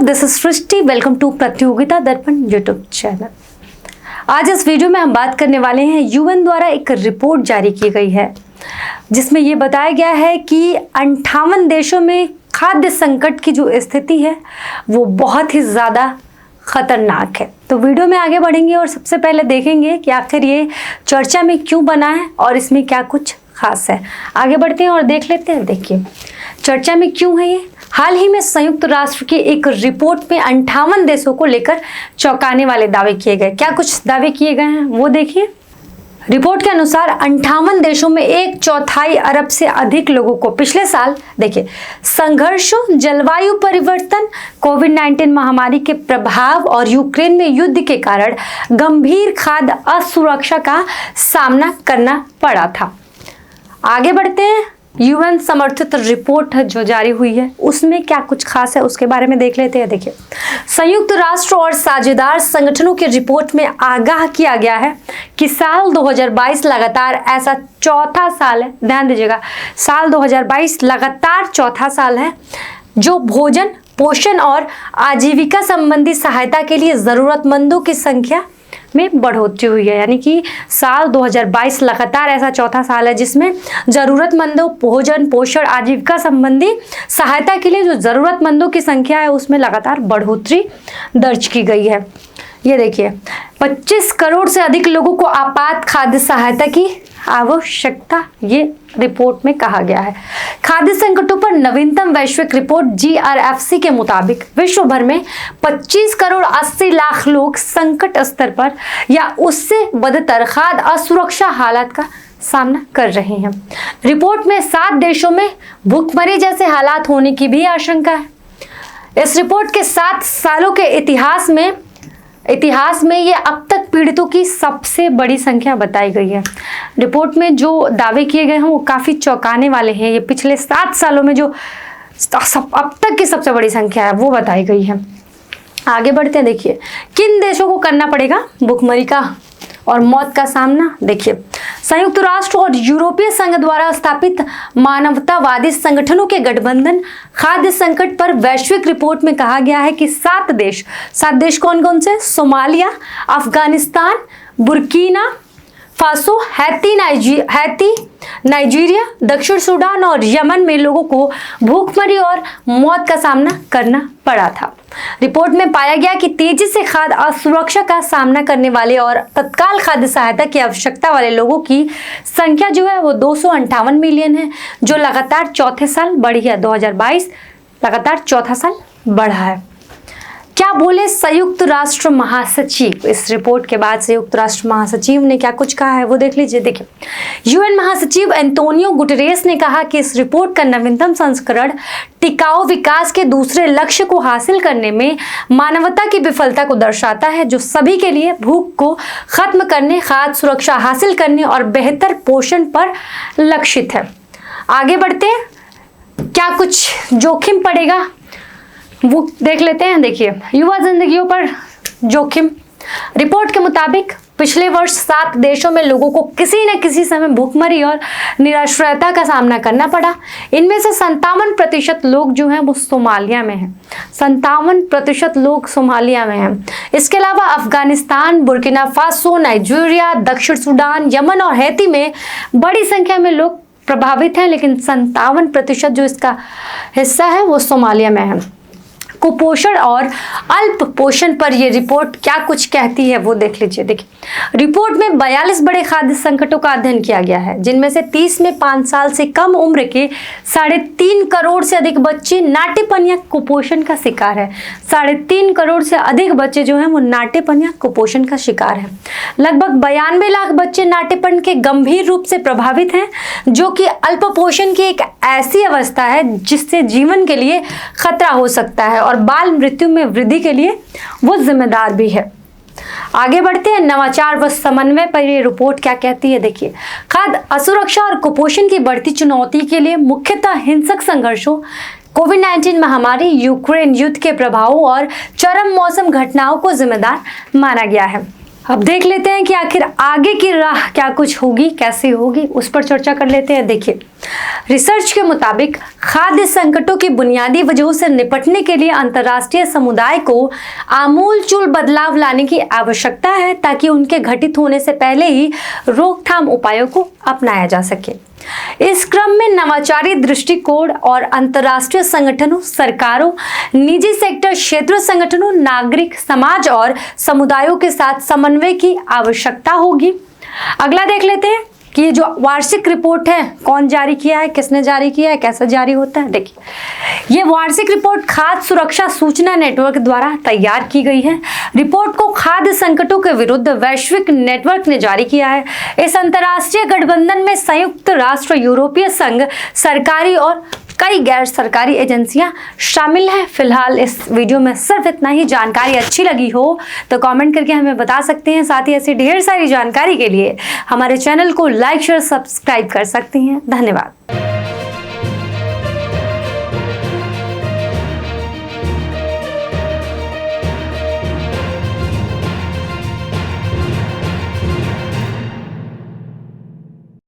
This is Srishti. Welcome to Pratiyogita Darpan YouTube channel. आज इस video में हम बात करने वाले हैं यूएन द्वारा एक रिपोर्ट जारी की गई है जिसमें ये बताया गया है कि 58 देशों में खाद्य संकट की जो स्थिति है वो बहुत ही ज़्यादा खतरनाक है। तो वीडियो में आगे बढ़ेंगे और सबसे पहले देखेंगे कि आखिर ये चर्चा में क्यों बना है और इसमें क्या कुछ खास है। आगे बढ़ते हैं और देख लेते हैं। देखिए चर्चा में क्यों है ये। हाल ही में संयुक्त राष्ट्र की एक रिपोर्ट में 58 देशों को लेकर चौंकाने वाले दावे किए गए। क्या कुछ दावे किए गए हैं वो देखिए। रिपोर्ट के अनुसार 58 देशों में 1/4 अरब से अधिक लोगों को पिछले साल देखिए संघर्षों, जलवायु परिवर्तन, कोविड-19 महामारी के प्रभाव और यूक्रेन में युद्ध के कारण गंभीर खाद्य असुरक्षा का सामना करना पड़ा था। आगे बढ़ते हैं। यूएन समर्थित रिपोर्ट जो जारी हुई है उसमें क्या कुछ खास है उसके बारे में देख लेते हैं। देखिए संयुक्त राष्ट्र और साझेदार संगठनों की रिपोर्ट में आगाह किया गया है कि साल 2022 लगातार ऐसा चौथा साल है, ध्यान दीजिएगा, साल 2022 लगातार चौथा साल है जो भोजन, पोषण और आजीविका संबंधी सहायता के लिए जरूरतमंदों की संख्या में बढ़ोतरी हुई है। यानी कि साल 2022 लगातार ऐसा चौथा साल है जिसमें जरूरतमंदों, भोजन, पोषण, आजीविका संबंधी सहायता के लिए जो जरूरतमंदों की संख्या है उसमें लगातार बढ़ोतरी दर्ज की गई है। ये देखिए 25 करोड़ से अधिक लोगों को आपात खाद्य सहायता की आवश्यकता, ये रिपोर्ट में कहा गया है। खाद्य संकटों पर नवीनतम वैश्विक रिपोर्ट GRFC के मुताबिक विश्व भर में 25 करोड़ 80 लाख लोग संकट स्तर पर या उससे बदतर खाद्य असुरक्षा हालात का सामना कर रहे हैं। रिपोर्ट में 7 देशों में भूखमरी जैसे हालात होने की भी आशंका है। इस रिपोर्ट के 7 सालों के इतिहास में ये अब तक पीड़ितों की सबसे बड़ी संख्या बताई गई है। रिपोर्ट में जो दावे किए गए हैं वो काफ़ी चौंकाने वाले हैं। ये पिछले 7 सालों में जो अब तक की सबसे बड़ी संख्या है वो बताई गई है। आगे बढ़ते हैं। देखिए किन देशों को करना पड़ेगा भूखमरी का और मौत का सामना। देखिए संयुक्त राष्ट्र और यूरोपीय संघ द्वारा स्थापित मानवतावादी संगठनों के गठबंधन खाद्य संकट पर वैश्विक रिपोर्ट में कहा गया है कि 7 देश कौन कौन से? Somalia, Afghanistan, Burkina Faso, Haiti, Nigeria, दक्षिण सूडान और यमन में लोगों को भूखमरी और मौत का सामना करना पड़ा था। रिपोर्ट में पाया गया कि तेजी से खाद्य असुरक्षा का सामना करने वाले और तत्काल खाद्य सहायता की आवश्यकता वाले लोगों की संख्या जो है वो 258 मिलियन है, जो लगातार चौथे साल बढ़ी है। 2022 लगातार चौथा साल बढ़ा है। क्या बोले संयुक्त राष्ट्र महासचिव? इस रिपोर्ट के बाद संयुक्त राष्ट्र महासचिव ने क्या कुछ कहा है वो देख लीजिए। देखिए यूएन महासचिव एंटोनियो गुटेरेस ने कहा कि इस रिपोर्ट का नवीनतम संस्करण टिकाऊ विकास के दूसरे लक्ष्य को हासिल करने में मानवता की विफलता को दर्शाता है, जो सभी के लिए भूख को खत्म करने, खाद्य सुरक्षा हासिल करने और बेहतर पोषण पर लक्षित है। आगे बढ़ते हैं। क्या कुछ जोखिम पड़ेगा वो देख लेते हैं। देखिए युवा जिंदगियों पर जोखिम। रिपोर्ट के मुताबिक पिछले वर्ष 7 देशों में लोगों को किसी न किसी समय भूखमरी और निराश्रयता का सामना करना पड़ा। इनमें से 57% लोग जो हैं वो सोमालिया में हैं। 57% लोग सोमालिया में हैं। इसके अलावा अफगानिस्तान, बुर्किना फासो, नाइजीरिया, दक्षिण सूडान, यमन और हैती में बड़ी संख्या में लोग प्रभावित हैं, लेकिन 57% जो इसका हिस्सा है वो सोमालिया में है। कुपोषण और अल्प पोषण पर यह रिपोर्ट क्या कुछ कहती है वो देख लीजिए। देखिए रिपोर्ट में 42 बड़े खाद्य संकटों का अध्ययन किया गया है, जिनमें से 30 में 5 साल से कम उम्र के 3.5 करोड़ से अधिक बच्चे नाटेपन या कुपोषण का शिकार है। 3.5 करोड़ से अधिक बच्चे जो हैं वो नाटेपन या कुपोषण का शिकार है। लगभग 92 लाख बच्चे नाटेपन के गंभीर रूप से प्रभावित हैं, जो कि अल्प पोषण की एक ऐसी अवस्था है जिससे जीवन के लिए खतरा हो सकता है और बाल मृत्यु में वृद्धि के लिए वो जिम्मेदार भी है। आगे बढ़ते हैं। नवाचार व समन्वय पर ये रिपोर्ट क्या कहती है। देखिए खाद्य असुरक्षा और कुपोषण की बढ़ती चुनौती के लिए मुख्यतः हिंसक संघर्षों, कोविड-19 महामारी, यूक्रेन युद्ध के प्रभावों और चरम मौसम घटनाओं को जिम्मेदार माना गया है। अब देख लेते हैं कि आखिर आगे की राह क्या कुछ होगी, कैसी होगी, उस पर चर्चा कर लेते हैं। देखिए, रिसर्च के मुताबिक खाद्य संकटों की बुनियादी वजहों से निपटने के लिए अंतर्राष्ट्रीय समुदाय को आमूलचूल बदलाव लाने की आवश्यकता है ताकि उनके घटित होने से पहले ही रोकथाम उपायों को अपनाया जा सके। इस क्रम में नवाचारी दृष्टिकोण और अंतर्राष्ट्रीय संगठनों, सरकारों, निजी सेक्टर क्षेत्र संगठनों, नागरिक समाज और समुदायों के साथ समन्वय की आवश्यकता होगी। अगला देख लेते हैं कि ये जो वार्षिक रिपोर्ट है, कौन जारी किया है, किसने जारी किया है, कैसे जारी होता है। देखिए, ये वार्षिक रिपोर्ट खाद्य सुरक्षा सूचना नेटवर्क द्वारा तैयार की गई है। रिपोर्ट को खाद्य संकटों के विरुद्ध वैश्विक नेटवर्क ने जारी किया है। इस अंतर्राष्ट्रीय गठबंधन में संयुक्त राष्ट्र, यूरोपीय संघ, सरकारी और कई गैर सरकारी एजेंसियां शामिल हैं। फिलहाल इस वीडियो में सिर्फ इतना ही। जानकारी अच्छी लगी हो तो कमेंट करके हमें बता सकते हैं। साथ ही ऐसी ढेर सारी जानकारी के लिए हमारे चैनल को लाइक, शेयर, सब्सक्राइब कर सकती हैं। धन्यवाद।